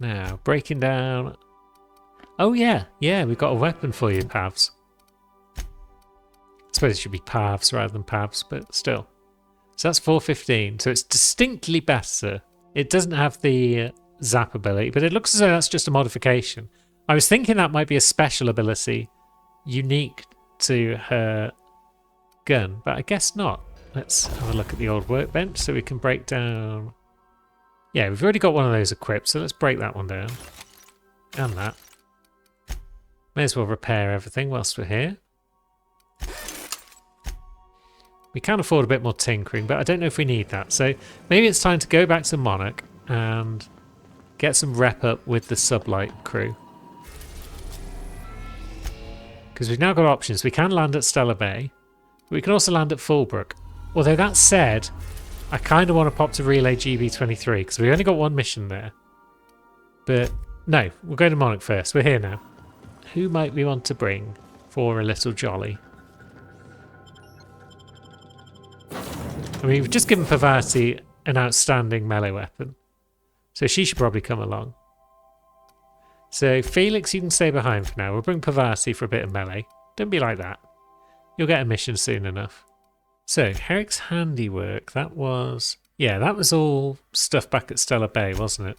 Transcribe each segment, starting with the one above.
Now, breaking down... Oh yeah, we've got a weapon for you, Pavs. I suppose it should be Pavs rather than Pavs, but still. So that's 415, so it's distinctly better. It doesn't have the zap ability, but it looks as though that's just a modification. I was thinking that might be a special ability unique to her gun, but I guess not. Let's have a look at the old workbench so we can break down... Yeah, we've already got one of those equipped, so let's break that one down. And that. May as well repair everything whilst we're here. We can afford a bit more tinkering, but I don't know if we need that. So maybe it's time to go back to Monarch and get some rep up with the Sublight crew. Because we've now got options. We can land at Stellar Bay. But we can also land at Fullbrook. Although that said, I kind of want to pop to Relay GB23 because we only got one mission there. But no, we'll go to Monarch first. We're here now. Who might we want to bring for a little jolly? I mean, we've just given Pavati an outstanding melee weapon. So she should probably come along. So Felix, you can stay behind for now. We'll bring Pavati for a bit of melee. Don't be like that. You'll get a mission soon enough. So, Herrick's handiwork, that was... Yeah, that was all stuff back at Stellar Bay, wasn't it?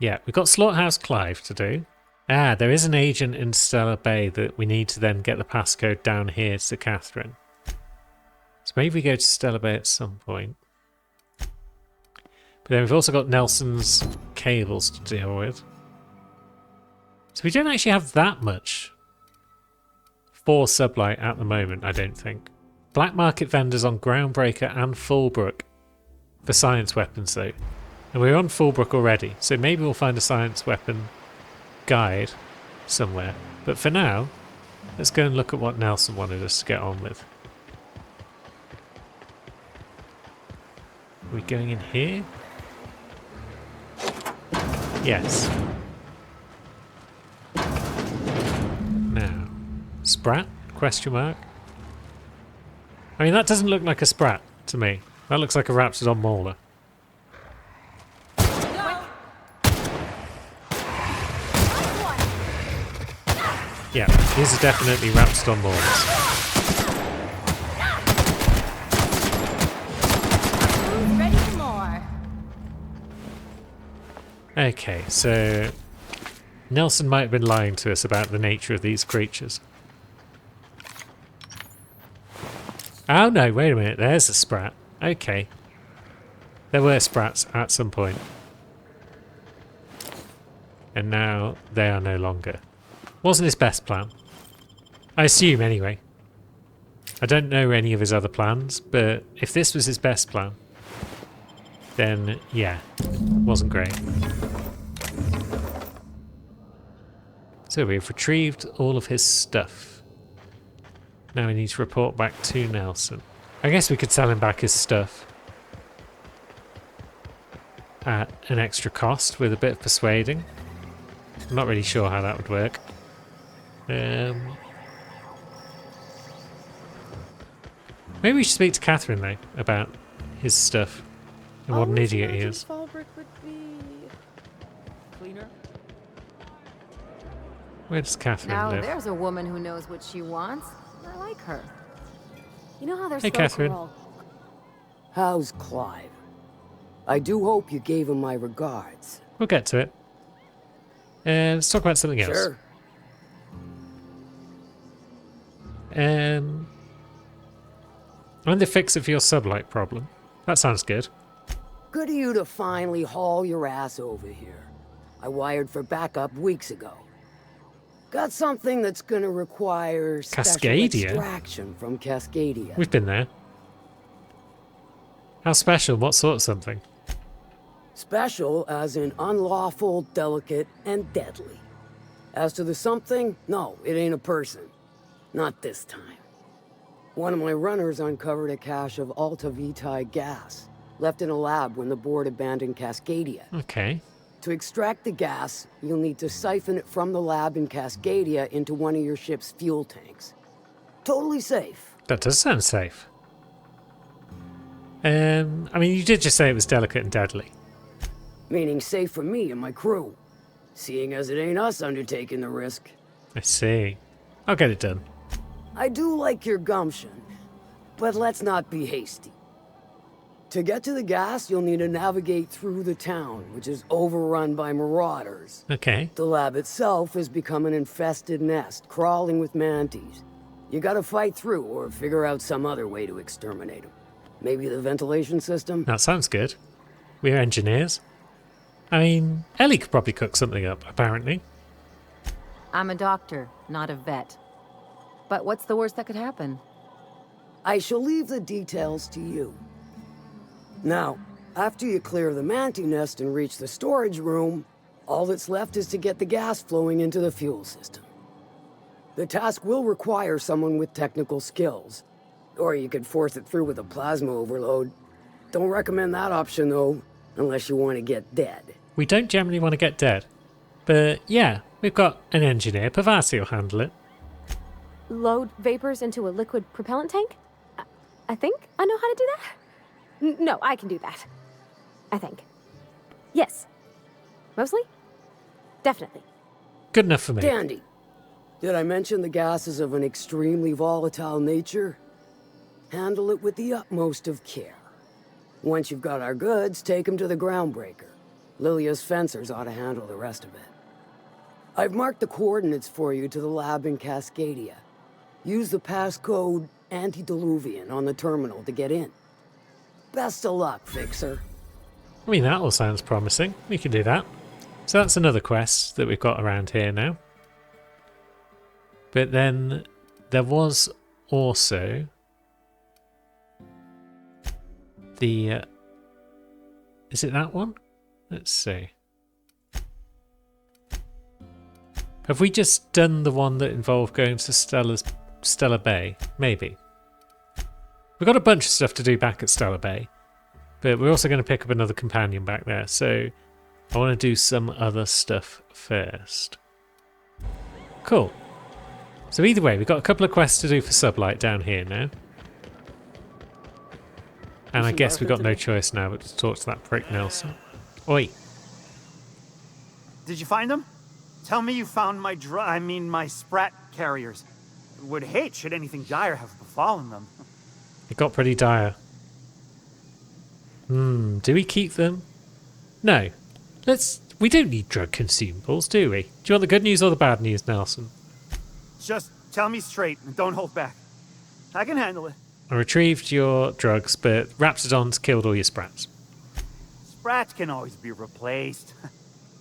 Yeah, we've got Slaughterhouse Clive to do. Ah, there is an agent in Stellar Bay that we need to then get the passcode down here to Catherine. So maybe we go to Stellar Bay at some point. But then we've also got Nelson's cables to deal with. So we don't actually have that much for Sublight at the moment, I don't think. Black market vendors on Groundbreaker and Fullbrook for science weapons though. And we're on Fullbrook already, so maybe we'll find a science weapon guide somewhere. But for now, let's go and look at what Nelson wanted us to get on with. Are we going in here? Yes. Now, Sprat? Question mark. I mean, that doesn't look like a Sprat to me. That looks like a Raptidon Mauler. Yeah, these are definitely Raptidon Maulers. Ready for more. Okay, so Nelson might have been lying to us about the nature of these creatures. Oh no, wait a minute, there's a Sprat. Okay. There were Sprats at some point. And now they are no longer. Wasn't his best plan. I assume anyway. I don't know any of his other plans, but if this was his best plan, then yeah, wasn't great. So we've retrieved all of his stuff. Now we need to report back to Nelson. I guess we could sell him back his stuff at an extra cost with a bit of persuading. I'm not really sure how that would work. Maybe we should speak to Catherine though about his stuff and what an idiot he is. Fullbrook would be cleaner. Where does Catherine Now live? there's a woman who knows what she wants. I like her. You know how there's Hey, Catherine. How's Clive? I do hope you gave him my regards. We'll get to it. Let's talk about something else. Sure. I'm the fixer for your sublight problem. That sounds good. Good of you to finally haul your ass over here. I wired for backup weeks ago. Got something that's gonna require special Cascadia? extraction from Cascadia. We've been there. How special? What sort of something? Special as in unlawful, delicate, and deadly. As to the something, no, it ain't a person. Not this time. One of my runners uncovered a cache of Alta Vitae gas, left in a lab when the board abandoned Cascadia. Okay. To extract the gas, you'll need to siphon it from the lab in Cascadia into one of your ship's fuel tanks. Totally safe. That does sound safe. I mean, you did just say it was delicate and deadly. Meaning safe for me and my crew. Seeing as it ain't us undertaking the risk. I see. I'll get it done. I do like your gumption, but let's not be hasty. To get to the gas, you'll need to navigate through the town, which is overrun by marauders. Okay. The lab itself has become an infested nest, crawling with mantis. You gotta fight through or figure out some other way to exterminate them. Maybe the ventilation system? That sounds good. We're engineers. I mean, Ellie could probably cook something up, apparently. I'm a doctor, not a vet. But what's the worst that could happen? I shall leave the details to you. Now, after you clear the mantis nest and reach the storage room, all that's left is to get the gas flowing into the fuel system. The task will require someone with technical skills, or you could force it through with a plasma overload. Don't recommend that option though, unless you want to get dead. We don't generally want to get dead. But yeah, we've got an engineer. Pavasi will handle it. Load vapors into a liquid propellant tank? I think I know how to do that. No, I can do that. I think. Yes. Mostly? Definitely. Good enough for me. Dandy. Did I mention the gas is of an extremely volatile nature? Handle it with the utmost of care. Once you've got our goods, take them to the groundbreaker. Lilia's fencers ought to handle the rest of it. I've marked the coordinates for you to the lab in Cascadia. Use the passcode Antediluvian on the terminal to get in. Best of luck, Fixer. I mean, that all sounds promising. We can do that. So that's another quest that we've got around here now. But then there was also the... is it that one? Let's see. Have we just done the one that involved going to Stellar Bay? Maybe. We've got a bunch of stuff to do back at Stellar Bay, but we're also going to pick up another companion back there, so I want to do some other stuff first. Cool. So either way, we've got a couple of quests to do for Sublight down here now. And I guess we've got no choice now but to talk to that prick Nelson. Oi. Did you find them? Tell me you found my my Sprat carriers. Would hate should anything dire have befallen them. It got pretty dire. Do we keep them? No. We don't need drug consumables, do we? Do you want the good news or the bad news, Nelson? Just tell me straight and don't hold back. I can handle it. I retrieved your drugs, but Raptidon's killed all your sprats. Sprats can always be replaced.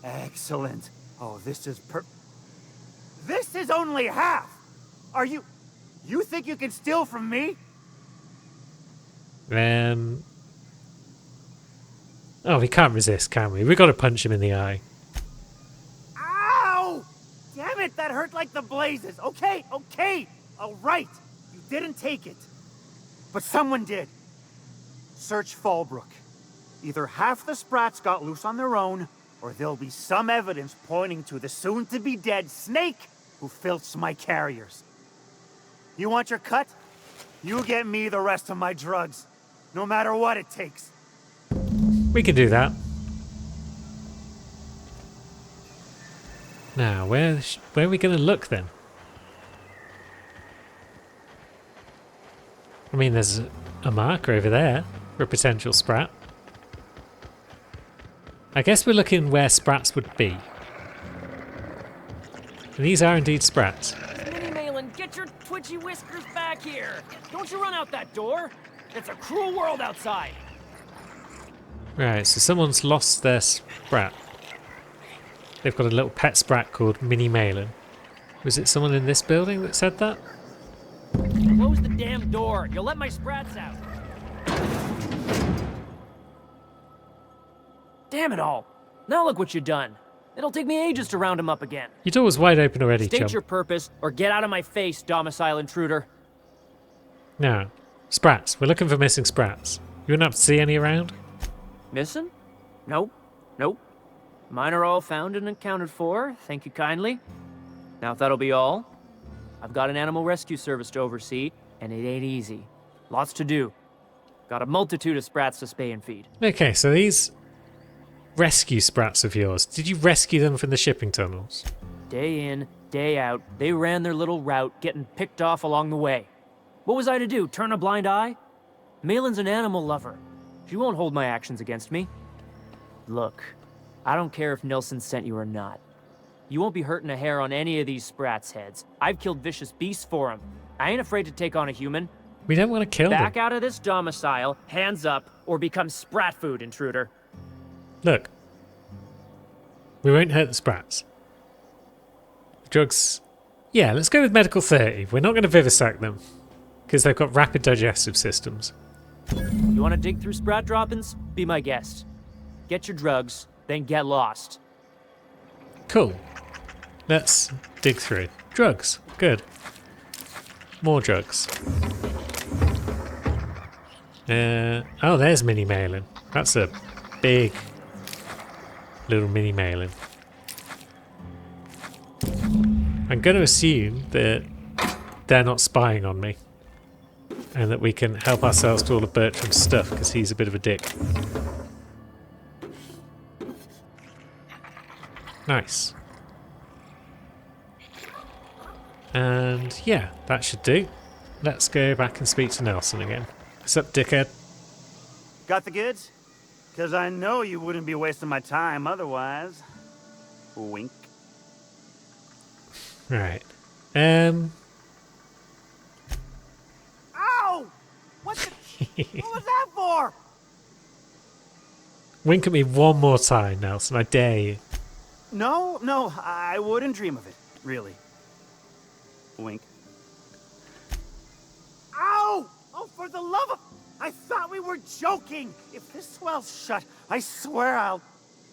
Excellent. Oh, this is This is only half! Are you think you can steal from me? Oh, we can't resist, can we? We've got to punch him in the eye. Ow! Damn it, that hurt like the blazes. Okay, all right. You didn't take it. But someone did. Search Fallbrook. Either half the Sprats got loose on their own, or there'll be some evidence pointing to the soon-to-be-dead Snake who filched my carriers. You want your cut? You get me the rest of my drugs, no matter what it takes. We can do that. Now, where are we going to look then? I mean, there's a marker over there for a potential Sprat. I guess we're looking where Sprats would be. And these are indeed Sprats. Minnie Malin, get your twitchy whiskers back here! Don't you run out that door! It's a cruel world outside! Right, so someone's lost their Sprat. They've got a little pet Sprat called Minnie Malin. Was it someone in this building that said that? Close the damn door! You'll let my sprats out! Damn it all! Now look what you've done! It'll take me ages to round him up again. Your door was wide open already, State chum. your purpose, or get out of my face, domicile intruder. Now, Sprats. We're looking for missing Sprats. You wouldn't have to see any around? Missing? Nope. Mine are all found and accounted for, thank you kindly. Now if that'll be all, I've got an animal rescue service to oversee, and it ain't easy. Lots to do. Got a multitude of Sprats to spay and feed. Okay, so these rescue sprats of yours? Did you rescue them from the shipping tunnels? Day in, day out, they ran their little route, getting picked off along the way. What was I to do, turn a blind eye? Malin's an animal lover. She won't hold my actions against me. Look, I don't care if Nelson sent you or not. You won't be hurting a hair on any of these sprats' heads. I've killed vicious beasts for them. I ain't afraid to take on a human. We don't want to kill them. Back out of this domicile, hands up, or become sprat food, intruder. Look. We won't hurt the sprats. Drugs... Yeah, let's go with medical 30. We're not going to vivisact them. Because they've got rapid digestive systems. You want to dig through sprat droppings? Be my guest. Get your drugs, then get lost. Cool. Let's dig through. Drugs. Good. More drugs. Oh, there's Mini Malin. That's a big little Mini Malin. I'm going to assume that they're not spying on me. And that we can help ourselves to all of Bertram's stuff, because he's a bit of a dick. Nice. And yeah, that should do. Let's go back and speak to Nelson again. What's up, dickhead? Got the goods? Because I know you wouldn't be wasting my time otherwise. Wink. Right. Ow! What was that for? Wink at me one more time, Nelson. I dare you. No, I wouldn't dream of it, really. Wink. Ow! Oh, for the love of... I thought we were joking! If this swells shut, I swear I'll...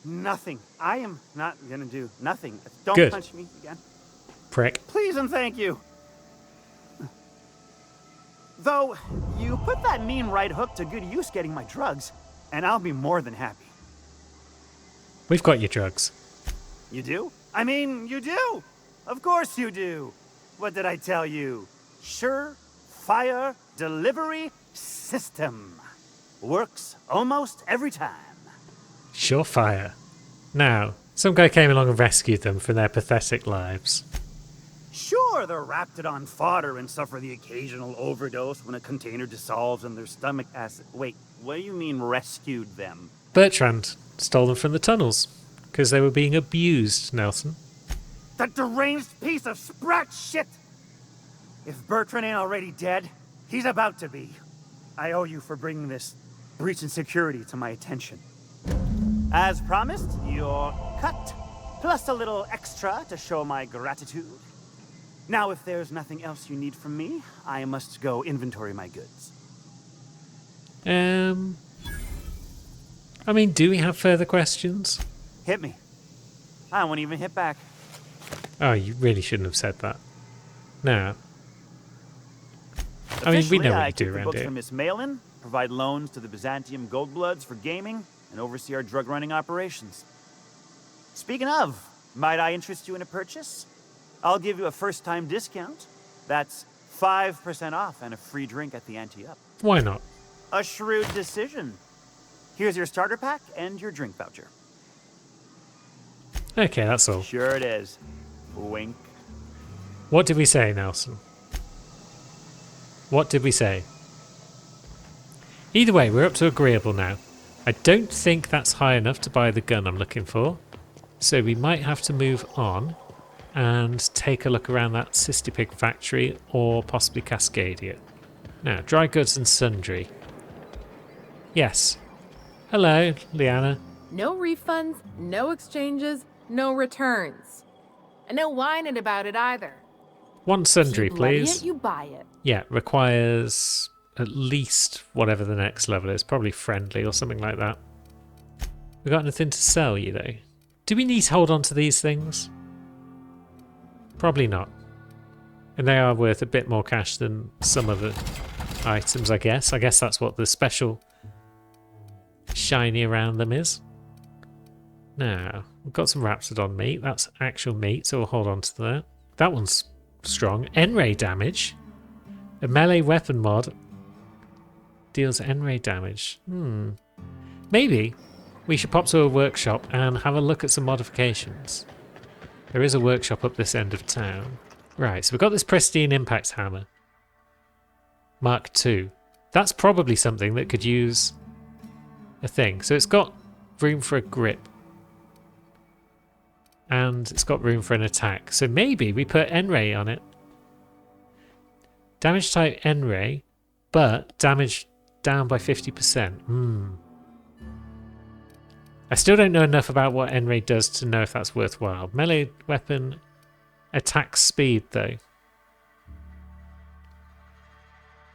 Nothing. I am not gonna do nothing. Don't Good. punch me again. Prick. Please and thank you. Though, you put that mean right hook to good use getting my drugs, and I'll be more than happy. We've got your drugs. You do? I mean, you do! Of course you do! What did I tell you? Sure-fire delivery system. Works almost every time. Surefire. Now, some guy came along and rescued them from their pathetic lives. Sure, they're Raptidon fodder and suffer the occasional overdose when a container dissolves in their stomach acid. Wait, what do you mean rescued them? Bertrand stole them from the tunnels because they were being abused, Nelson. That deranged piece of sprat shit! If Bertrand ain't already dead, he's about to be. I owe you for bringing this breach in security to my attention. As promised, your cut, plus a little extra to show my gratitude. Now, if there's nothing else you need from me, I must go inventory my goods. I mean, do we have further questions? Hit me. I won't even hit back. Oh, you really shouldn't have said that. No. I mean, we know what you do keep the around books here. for Miss Malin, provide loans to the Byzantium Goldbloods for gaming, and oversee our drug running operations. Speaking of, might I interest you in a purchase? I'll give you a first-time discount. That's 5% off and a free drink at the ante-up. Why not? A shrewd decision. Here's your starter pack and your drink voucher. Okay, that's all. Sure it is. Wink. What did we say, Nelson? What did we say? Either way, we're up to agreeable now. I don't think that's high enough to buy the gun I'm looking for. So we might have to move on and take a look around that Cystipig factory or possibly Cascadia. Now, dry goods and sundry. Yes. Hello, Liana. No refunds, no exchanges, no returns. And no whining about it either. One sundry, You bloody please. it, you buy it. Yeah, requires at least whatever the next level is. Probably friendly or something like that. We got anything to sell you, though? Do we need to hold on to these things? Probably not. And they are worth a bit more cash than some other items, I guess. I guess that's what the special shiny around them is. Now, we've got some Raptidon meat. That's actual meat, so we'll hold on to that. That one's strong. N-ray damage. A melee weapon mod deals N-ray damage. Maybe. we should pop to a workshop and have a look at some modifications. There is a workshop up this end of town. Right, so we've got this pristine impact hammer. Mark II. That's probably something that could use a thing. So it's got room for a grip. And it's got room for an attack. So maybe we put N-Ray on it. Damage type N-Ray, but damage down by 50%. I still don't know enough about what N-Ray does to know if that's worthwhile. Melee weapon attack speed, though.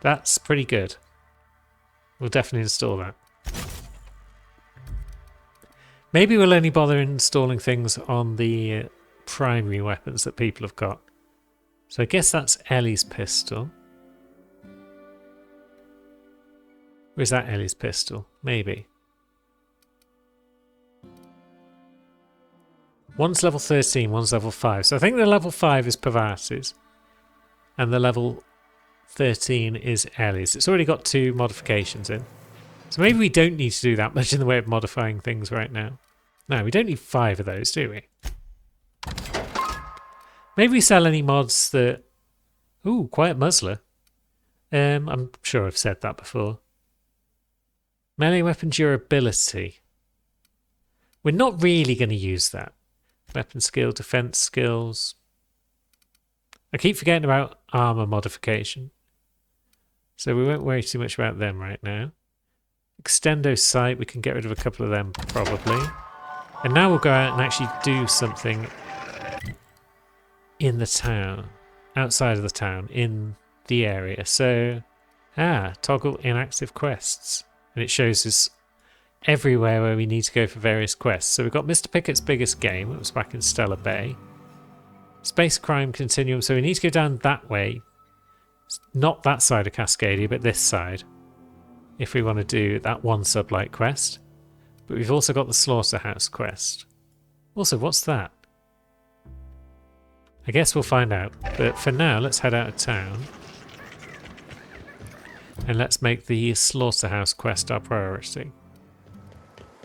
That's pretty good. We'll definitely install that. Maybe we'll only bother installing things on the primary weapons that people have got. So I guess that's Ellie's pistol. Or is that Ellie's pistol? Maybe. One's level 13, one's level 5. So I think the level 5 is Pavatis. And the level 13 is Ellie's. It's already got 2 modifications in. So maybe we don't need to do that much in the way of modifying things right now. No, we don't need 5 of those, do we? Maybe we sell any mods that... Ooh, Quiet Muzzler. I'm sure I've said that before. Melee weapon durability. We're not really going to use that. Weapon skill, defense skills. I keep forgetting about armor modification. So we won't worry too much about them right now. Extendo sight, we can get rid of a couple of them probably. And now we'll go out and actually do something in the town. Outside of the town, in the area. So, toggle inactive quests. And it shows us everywhere where we need to go for various quests. So we've got Mr. Pickett's biggest game. It was back in Stellar Bay. Space Crime Continuum. So we need to go down that way. Not that side of Cascadia, but this side. If we want to do that one sublight quest. But we've also got the Slaughterhouse quest. Also, what's that? I guess we'll find out. But for now, let's head out of town. And let's make the Slaughterhouse quest our priority.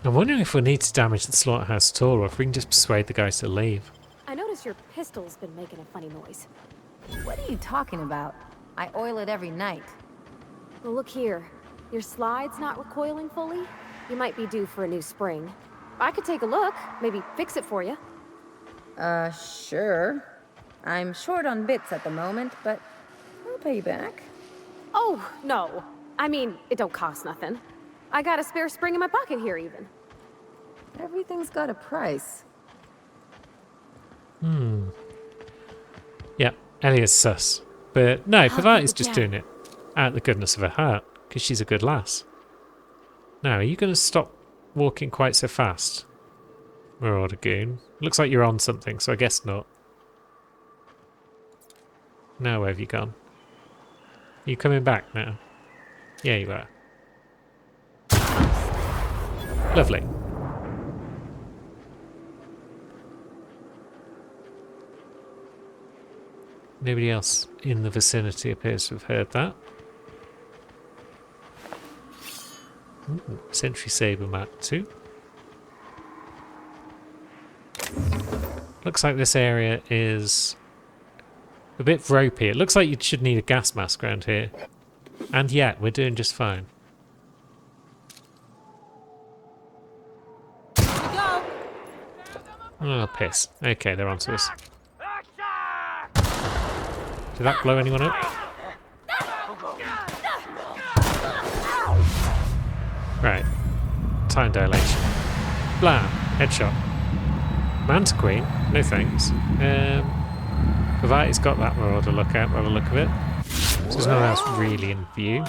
I'm wondering if we'll need to damage the Slaughterhouse at all, or if we can just persuade the guys to leave. I notice your pistol's been making a funny noise. What are you talking about? I oil it every night. Well, look here. Your slide's not recoiling fully. You might be due for a new spring. I could take a look, maybe fix it for you. Sure. I'm short on bits at the moment, but I'll pay you back. Oh, no. I mean, it don't cost nothing. I got a spare spring in my pocket here, even. Everything's got a price. Yeah, Ellie is sus. But no, Pavati's just down. doing it out of the goodness of her heart, because she's a good lass. Now, are you going to stop walking quite so fast? Marauder Goon. Looks like you're on something, so I guess not. Now, where have you gone? Are you coming back now? Yeah, you are. Lovely. Nobody else in the vicinity appears to have heard that. Ooh, Sentry Saber Mat 2. Looks like this area is a bit ropey. It looks like you should need a gas mask around here. And yet, we're doing just fine. Oh, piss. Okay, they're onto us. Did that blow anyone up? Right. Time dilation. Blam. Headshot. Manta Queen. No thanks. Pavati's got that Marauder lookout by the look of it. So there's no one else really in view.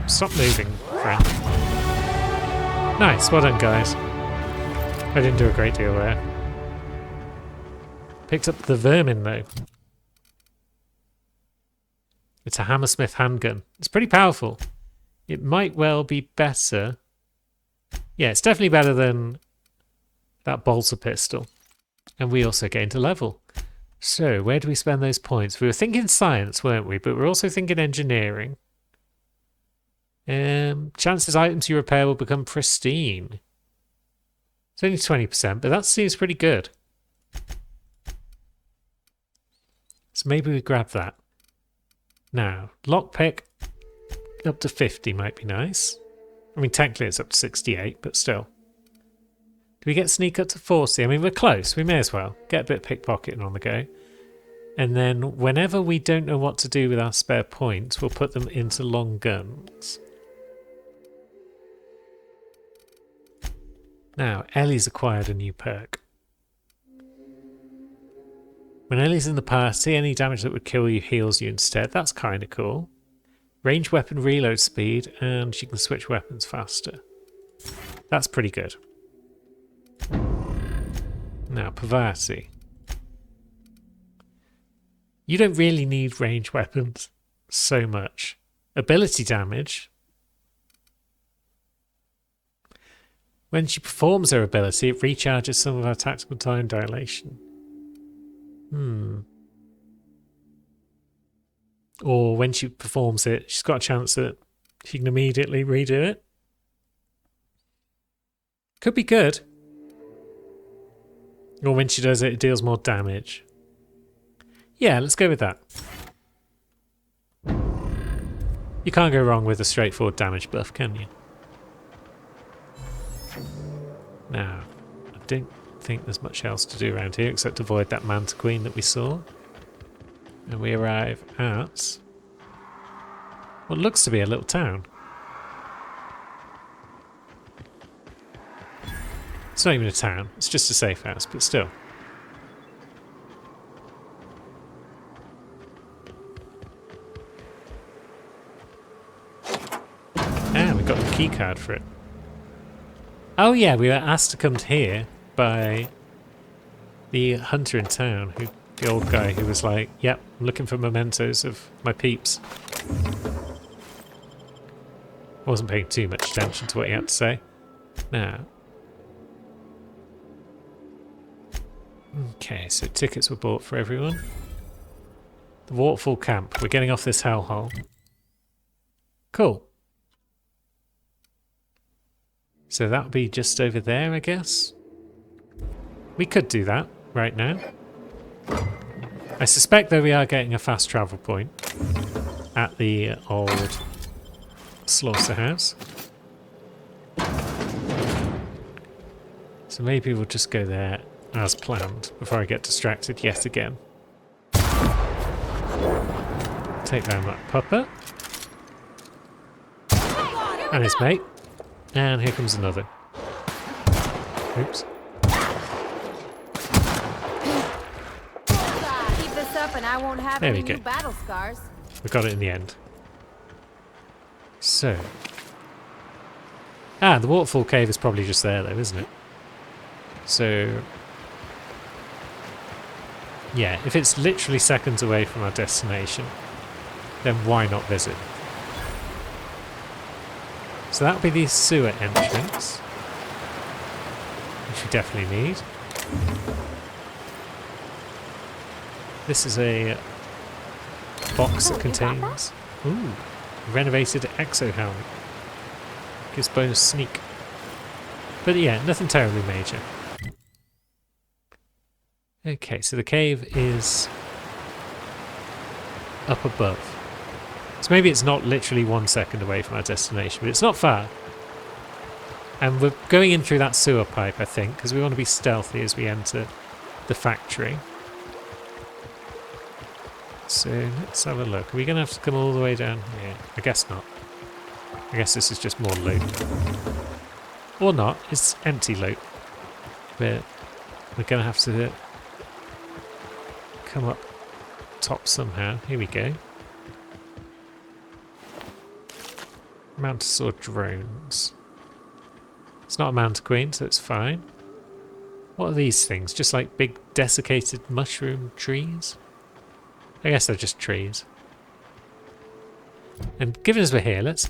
Stop moving, friend. Nice, well done, guys. I didn't do a great deal there. Picked up the vermin, though. It's a Hammersmith handgun. It's pretty powerful. It might well be better. Yeah, it's definitely better than that bolter pistol. And we also gained a level. So, where do we spend those points? We were thinking science, weren't we? But we're also thinking engineering. Chances items you repair will become pristine. It's only 20%, but that seems pretty good. So maybe we grab that. Now, lockpick up to 50 might be nice. I mean, technically it's up to 68, but still. Do we get sneak up to 40? I mean, we're close. We may as well get a bit of pickpocketing on the go. And then whenever we don't know what to do with our spare points, we'll put them into long guns. Now, Ellie's acquired a new perk. When Ellie's in the party, any damage that would kill you heals you instead. That's kind of cool. Range weapon reload speed, and she can switch weapons faster. That's pretty good. Now, Pavarti. You don't really need range weapons so much. Ability damage. When she performs her ability, it recharges some of her tactical time dilation. Or when she performs it, she's got a chance that she can immediately redo it. Could be good. Or when she does it, it deals more damage. Yeah, let's go with that. You can't go wrong with a straightforward damage buff, can you? Now, I don't think there's much else to do around here except avoid that Manta Queen that we saw. And we arrive at what looks to be a little town. It's not even a town, it's just a safe house, but still. Ah, we got the key card for it. Oh yeah, we were asked to come to here by the hunter in town, the old guy who was like, yep, I'm looking for mementos of my peeps. I wasn't paying too much attention to what he had to say. Now. Okay, so tickets were bought for everyone. The Waterfall Camp. We're getting off this hellhole. Cool. So that'll be just over there, I guess. We could do that right now. I suspect, though, we are getting a fast travel point at the old slaughterhouse. So maybe we'll just go there as planned before I get distracted yet again. Take down that pupper. And his mate. And here comes another. Oops. Keep this up and I won't have There any we go. new battle scars. We got it in the end. So. Ah, the waterfall cave is probably just there though, isn't it? So. Yeah, if it's literally seconds away from our destination, then why not visit? So that'll be the sewer entrance, which we definitely need. This is a box that contains renovated exo helmet. Gives bonus sneak. But yeah, nothing terribly major. Okay, so the cave is up above. So maybe it's not literally 1 second away from our destination, but it's not far. And we're going in through that sewer pipe, I think, because we want to be stealthy as we enter the factory. So let's have a look. Are we going to have to come all the way down here? I guess not. I guess this is just more loot. Or not. It's empty loot. But we're going to have to come up top somehow. Here we go. Mantisaur drones. It's not a Manta Queen, so it's fine. What are these things? Just like big desiccated mushroom trees? I guess they're just trees. And given as we're here, let's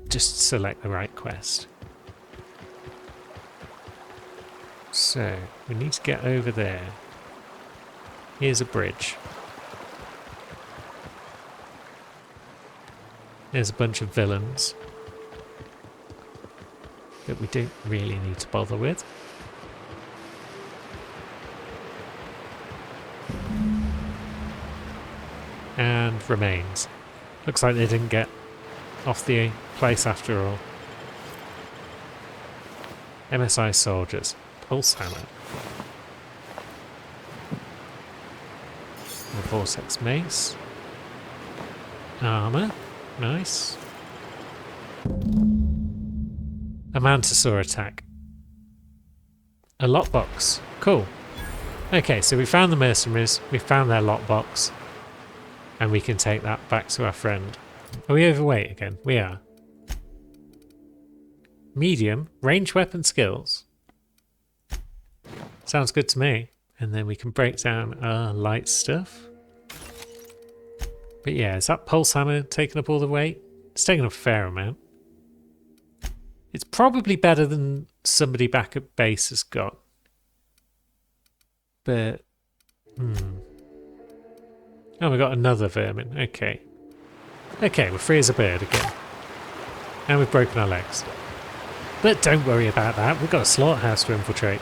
just select the right quest. So, we need to get over there. Here's a bridge. There's a bunch of villains that we don't really need to bother with. And remains. Looks like they didn't get off the place after all. MSI soldiers. Pulse hammer. A vortex mace. Armor. Nice. A Mantisaur attack. A lockbox. Cool. Okay, so we found the mercenaries, we found their lockbox, and we can take that back to our friend. Are we overweight again? We are. Medium, range weapon skills. Sounds good to me. And then we can break down our light stuff. But yeah, is that pulse hammer taking up all the weight? It's taking up a fair amount. It's probably better than somebody back at base has got. But, oh, we got another vermin. Okay. Okay, we're free as a bird again. And we've broken our legs. But don't worry about that. We've got a slaughterhouse to infiltrate.